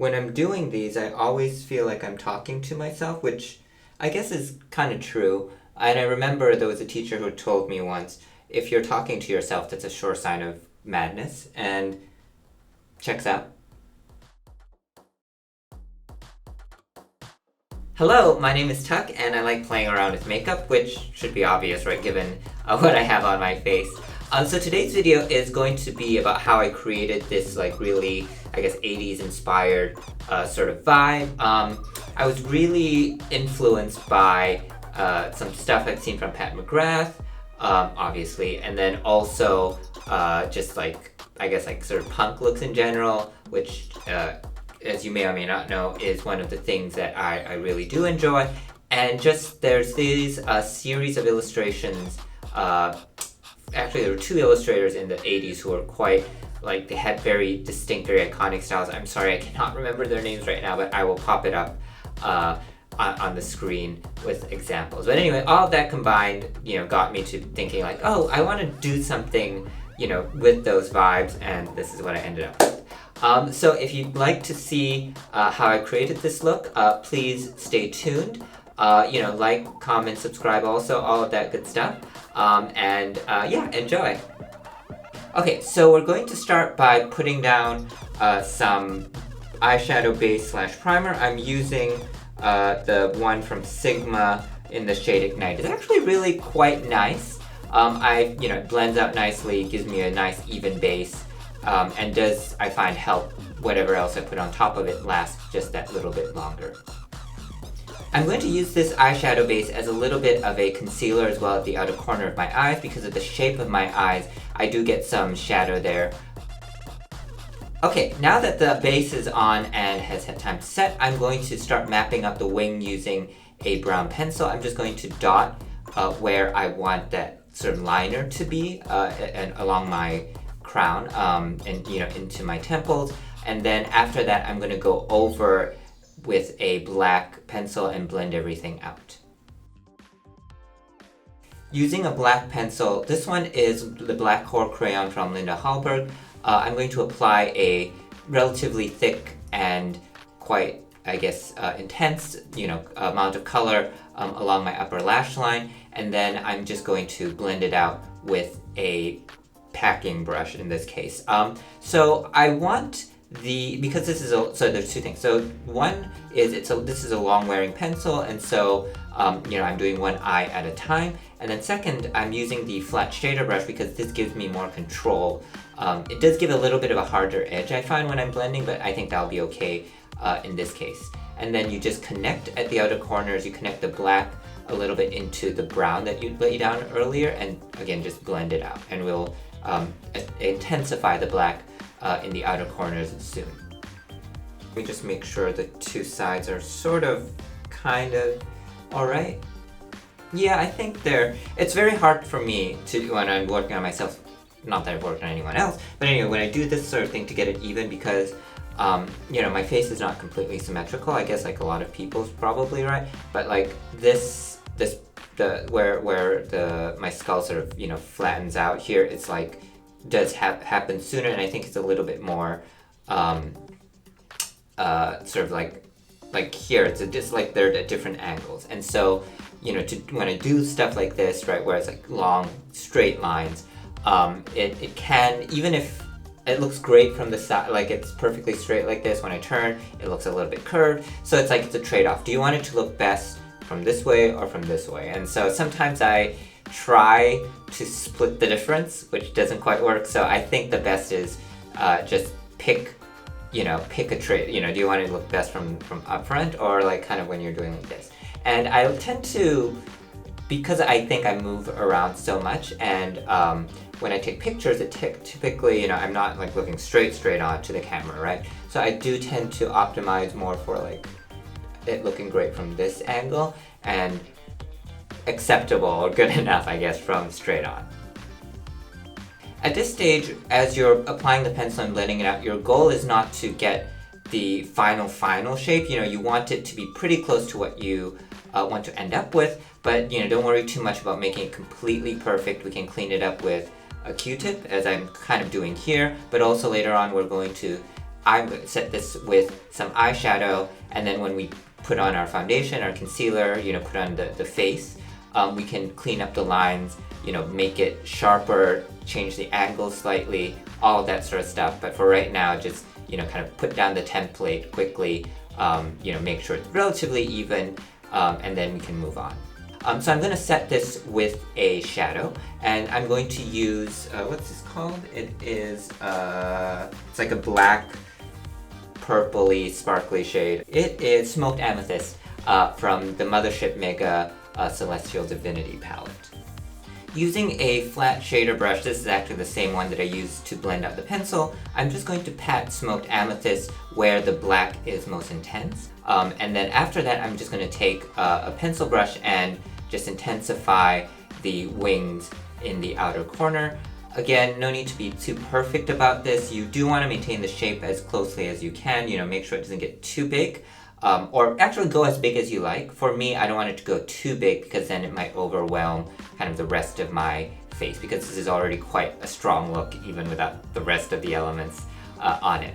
when I'm doing these, I always feel like I'm talking to myself, which I guess is kind of true. And I remember there was a teacher who told me once, if you're talking to yourself, that's a sure sign of madness. And checks out. Hello, my name is Tuck, and I like playing around with makeup, which should be obvious, right, given what I have on my face. So today's video is going to be about how I created this, like, really, I guess, 80s inspired sort of vibe. I was really influenced by some stuff I'd seen from Pat McGrath, obviously, and then also just like, I guess, like sort of punk looks in general, which as you may or may not know, is one of the things that I really do enjoy. And just there's these series of illustrations. Actually, there were two illustrators in the 80s who were quite, like, they had very distinct, very iconic styles. I'm sorry, I cannot remember their names right now, but I will pop it up on the screen with examples. But anyway, all of that combined, got me to thinking like, oh, I want to do something, with those vibes, and this is what I ended up with. So if you'd like to see how I created this look, please stay tuned. Like, comment, subscribe also, all of that good stuff. Yeah, enjoy. Okay, so we're going to start by putting down some eyeshadow base / primer. I'm using the one from Sigma in the shade Ignite. It's actually really quite nice. It blends out nicely, gives me a nice even base. And does, I find, help whatever else I put on top of it last just that little bit longer. I'm going to use this eyeshadow base as a little bit of a concealer as well at the outer corner of my eyes. Because of the shape of my eyes, I do get some shadow there. Okay, now that the base is on and has had time to set, I'm going to start mapping out the wing using a brown pencil. I'm just going to dot where I want that sort of liner to be and along my crown and into my temples, and then after that I'm going to go over with a black pencil and blend everything out. Using a black pencil, this one is the Black Core crayon from Linda Hallberg. I'm going to apply a relatively thick and quite, I guess, intense amount of color along my upper lash line, and then I'm just going to blend it out with a packing brush in this case. So I want because this is so there's two things. So one is this is a long wearing pencil, and so I'm doing one eye at a time. And then second, I'm using the flat shader brush because this gives me more control. It does give a little bit of a harder edge, I find, when I'm blending, but I think that'll be okay in this case. And then you just connect at the outer corners, you connect the black a little bit into the brown that you laid down earlier, and again, just blend it out. And we'll intensify the black in the outer corners soon. Let me just make sure the two sides are sort of, kind of, alright. Yeah, I think it's very hard for me to, when I'm working on myself, not that I've worked on anyone else, but anyway, when I do this sort of thing to get it even, because my face is not completely symmetrical, I guess, like a lot of people's probably, right? But like where my skull sort of flattens out here, it's like does happen sooner, and I think it's a little bit more sort of like here it's just like they're at different angles, and so when I do stuff like this, right, where it's like long straight lines, it can, even if it looks great from the side, like it's perfectly straight like this, when I turn it looks a little bit curved, so it's like it's a trade-off. Do you want it to look best from this way or from this way? And so sometimes I try to split the difference, which doesn't quite work. So I think the best is just pick a trade. Do you want it to look best from up front, or like kind of when you're doing like this? And I tend to, because I think I move around so much, and when I take pictures, it typically, I'm not like looking straight on to the camera, right? So I do tend to optimize more for like it looking great from this angle and acceptable or good enough, I guess, from straight on. At this stage, as you're applying the pencil and blending it out, your goal is not to get the final shape. You want it to be pretty close to what you want to end up with, but don't worry too much about making it completely perfect. We can clean it up with a Q-tip, as I'm kind of doing here, but also later on we're going to I'm going to set this with some eyeshadow, and then when we put on our foundation, our concealer, put on the face, we can clean up the lines, make it sharper, change the angle slightly, all that sort of stuff. But for right now, just, kind of put down the template quickly, make sure it's relatively even, and then we can move on. So I'm going to set this with a shadow, and I'm going to use, what's this called? It is, it's like a black, purpley, sparkly shade. It is Smoked Amethyst from the Mothership Mega Celestial Divinity palette. Using a flat shader brush, this is actually the same one that I used to blend out the pencil, I'm just going to pat Smoked Amethyst where the black is most intense. And then after that, I'm just going to take a pencil brush and just intensify the wings in the outer corner. Again, no need to be too perfect about this. You do want to maintain the shape as closely as you can, make sure it doesn't get too big. Or actually go as big as you like. For me, I don't want it to go too big because then it might overwhelm kind of the rest of my face, because this is already quite a strong look even without the rest of the elements on it.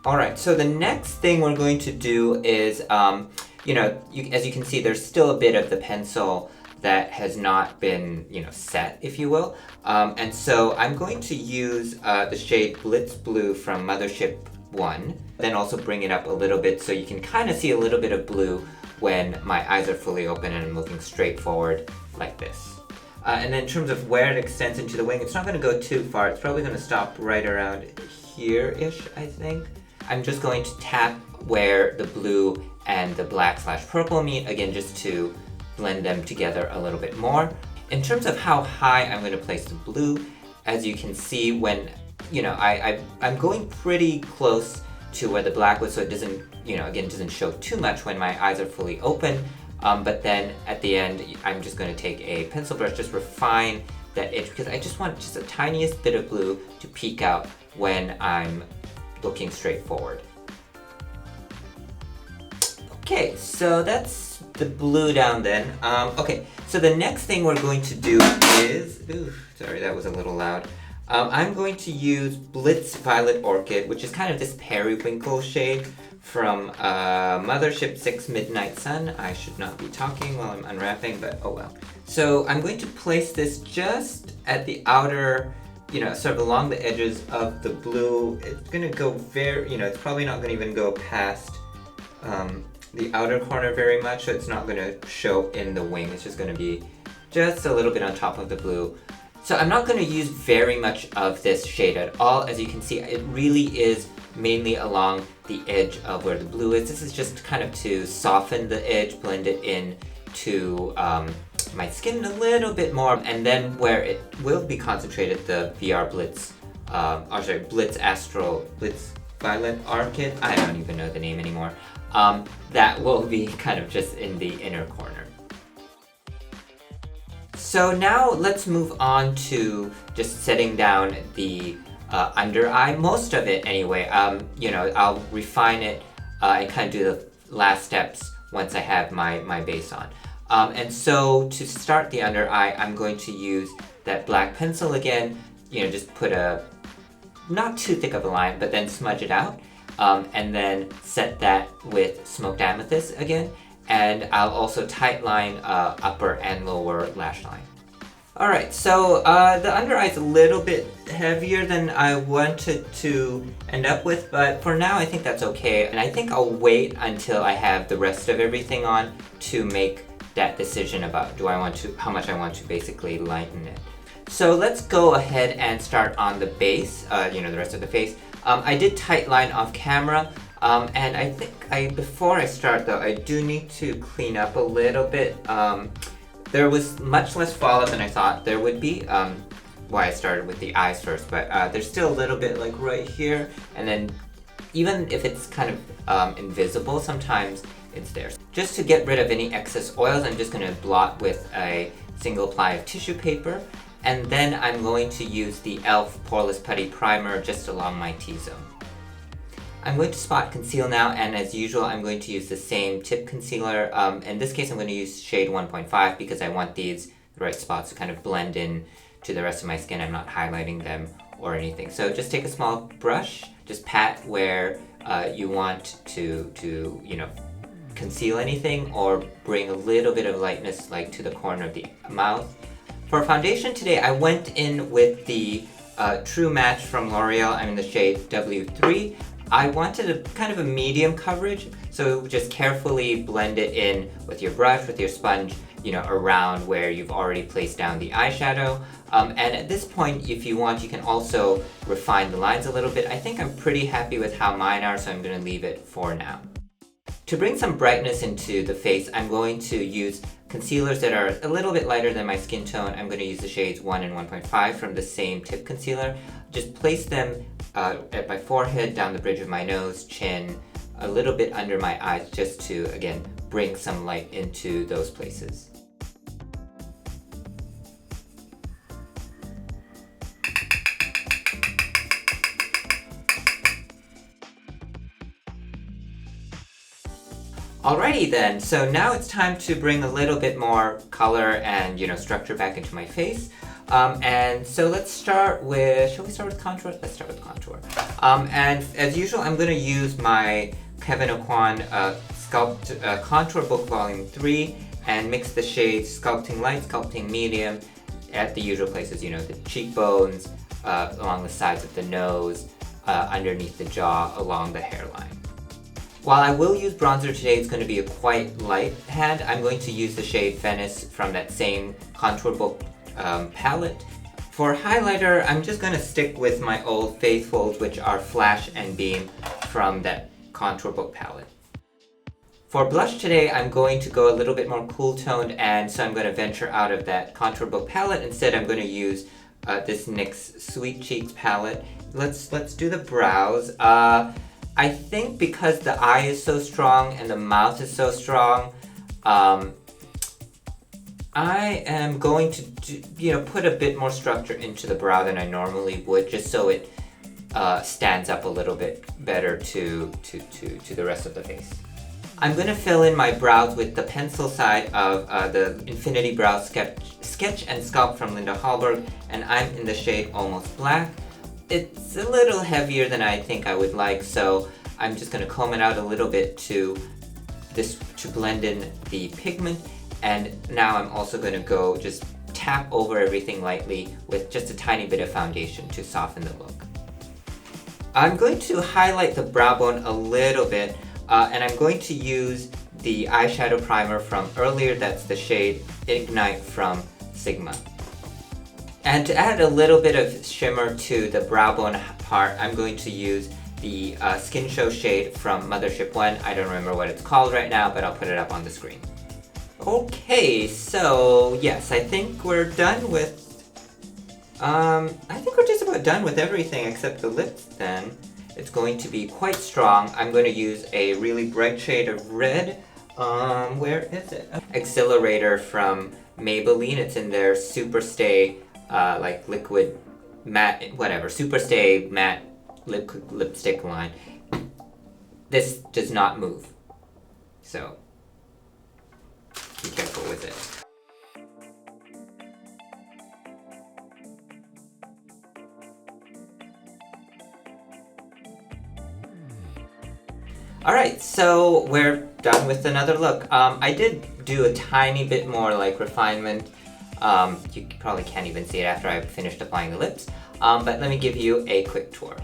Alright, so the next thing we're going to do is, as you can see, there's still a bit of the pencil that has not been, set, if you will. And so I'm going to use the shade Blitz Blue from Mothership I, then also bring it up a little bit so you can kind of see a little bit of blue when my eyes are fully open and I'm looking straight forward like this. And then in terms of where it extends into the wing, it's not going to go too far. It's probably going to stop right around here-ish, I think. I'm just going to tap where the blue and the black/purple meet, again, just to blend them together a little bit more. In terms of how high I'm going to place the blue, as you can see, when I'm going pretty close to where the black was, so it doesn't, again, doesn't show too much when my eyes are fully open. But then at the end, I'm just going to take a pencil brush, just refine that edge, because I just want just the tiniest bit of blue to peek out when I'm looking straight forward. Okay, so that's the blue down then. Okay, so the next thing we're going to do is, sorry, that was a little loud. I'm going to use Blitz Violet Orchid, which is kind of this periwinkle shade from Mothership VI Midnight Sun. I should not be talking while I'm unwrapping, but oh well. So I'm going to place this just at the outer, sort of along the edges of the blue. It's going to go it's probably not going to even go past the outer corner very much, so it's not going to show in the wing. It's just going to be just a little bit on top of the blue. So I'm not going to use very much of this shade at all. As you can see, it really is mainly along the edge of where the blue is. This is just kind of to soften the edge, blend it in to my skin a little bit more, and then where it will be concentrated, the Blitz Violet Orchid, I don't even know the name anymore, that will be kind of just in the inner corner. So now let's move on to just setting down the under eye, most of it anyway. I'll refine it and kind of do the last steps once I have my base on. And so to start the under eye, I'm going to use that black pencil again, just put not too thick of a line, but then smudge it out, and then set that with Smoked Amethyst again. And I'll also tightline upper and lower lash line. Alright, so the under eye is a little bit heavier than I wanted to end up with, but for now I think that's okay. And I think I'll wait until I have the rest of everything on to make that decision about how much I want to basically lighten it. So let's go ahead and start on the base, the rest of the face. I did tightline off camera. And I think before I start though, I do need to clean up a little bit. There was much less fallout than I thought there would be, why I started with the eyes first, but there's still a little bit like right here, and then even if it's kind of invisible, sometimes it's there. Just to get rid of any excess oils, I'm just going to blot with a single ply of tissue paper, and then I'm going to use the e.l.f. Poreless Putty Primer just along my T-zone. I'm going to spot conceal now, and as usual, I'm going to use the same tip concealer. In this case, I'm going to use shade 1.5 because I want the right spots to kind of blend in to the rest of my skin. I'm not highlighting them or anything. So just take a small brush, just pat where you want to you know, conceal anything or bring a little bit of lightness like to the corner of the mouth. For foundation today, I went in with the True Match from L'Oreal. I'm in the shade W3. I wanted a kind of a medium coverage, so just carefully blend it in with your brush, with your sponge, you know, around where you've already placed down the eyeshadow. And at this point, if you want, you can also refine the lines a little bit. I think I'm pretty happy with how mine are, so I'm going to leave it for now. To bring some brightness into the face, I'm going to use concealers that are a little bit lighter than my skin tone. I'm going to use the shades 1 and 1.5 from the same tip concealer. Just place them at my forehead, down the bridge of my nose, chin, a little bit under my eyes, just to, again, bring some light into those places. Alrighty then, so now it's time to bring a little bit more color and, you know, structure back into my face. And so let's start with, shall we start with contour? Let's start with contour. And as usual, I'm going to use my Kevyn Aucoin Contour Book Volume 3 and mix the shades Sculpting Light, Sculpting Medium at the usual places, you know, the cheekbones, along the sides of the nose, underneath the jaw, along the hairline. While I will use bronzer today, it's going to be a quite light hand. I'm going to use the shade Venice from that same Contour Book palette. For highlighter, I'm just going to stick with my old Faithfuls, which are Flash and Beam from that Contour Book palette. For blush today, I'm going to go a little bit more cool toned, and so I'm going to venture out of that Contour Book palette. Instead, I'm going to use this NYX Sweet Cheeks palette. Let's do the brows. I think because the eye is so strong and the mouth is so strong, I am going to put a bit more structure into the brow than I normally would, just so it stands up a little bit better to the rest of the face. I'm going to fill in my brows with the pencil side of the Infinity Brow Sketch and Sculpt from Linda Hallberg, and I'm in the shade Almost Black. It's a little heavier than I think I would like, so I'm just going to comb it out a little bit to blend in the pigment. And now I'm also going to go just tap over everything lightly with just a tiny bit of foundation to soften the look. I'm going to highlight the brow bone a little bit, and I'm going to use the eyeshadow primer from earlier. That's the shade Ignite from Sigma. And to add a little bit of shimmer to the brow bone part, I'm going to use the Skin Show shade from Mothership I. I don't remember what it's called right now, but I'll put it up on the screen. Okay, so yes, I think we're done with, I think we're just about done with everything except the lips then. It's going to be quite strong. I'm going to use a really bright shade of red. Where is it? Exhilarator from Maybelline. It's in their Super Stay like liquid matte, whatever, Super Stay matte lipstick line. This does not move, so be careful with it. Alright, so we're done with another look. I did do a tiny bit more like refinement. You probably can't even see it after I finished applying the lips, but let me give you a quick tour.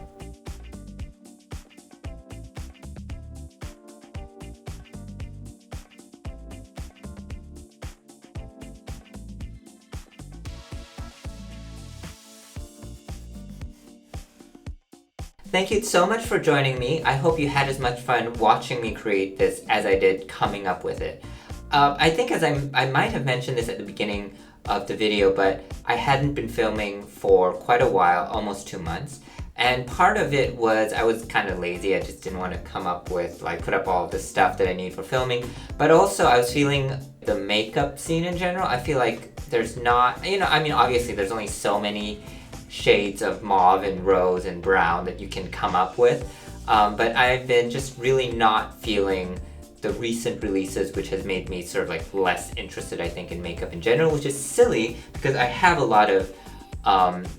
Thank you so much for joining me. I hope you had as much fun watching me create this as I did coming up with it. I think I might have mentioned this at the beginning of the video, but I hadn't been filming for quite a while, almost 2 months. And part of it was I was kind of lazy. I just didn't want to come up with, like, put up all the stuff that I need for filming. But also I was feeling the makeup scene in general. I feel like there's not, I mean, obviously there's only so many shades of mauve and rose and brown that you can come up with. But I've been just really not feeling the recent releases, which has made me sort of like less interested, I think, in makeup in general, which is silly because I have a lot of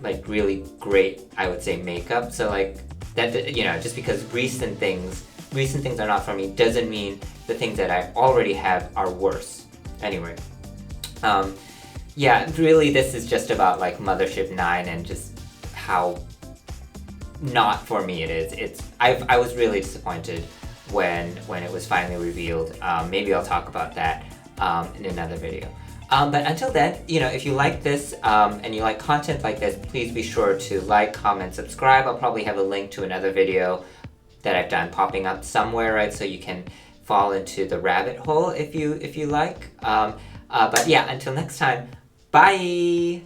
like really great, I would say, makeup. So like that, you know, just because recent things are not for me doesn't mean the things that I already have are worse. Anyway, yeah, really this is just about like Mothership 9 and just how not for me it is. I was really disappointed when it was finally revealed. Maybe I'll talk about that in another video. But until then, you know, if you like this and you like content like this, please be sure to like, comment, subscribe. I'll probably have a link to another video that I've done popping up somewhere, right? So you can fall into the rabbit hole if you like. But yeah, until next time, bye!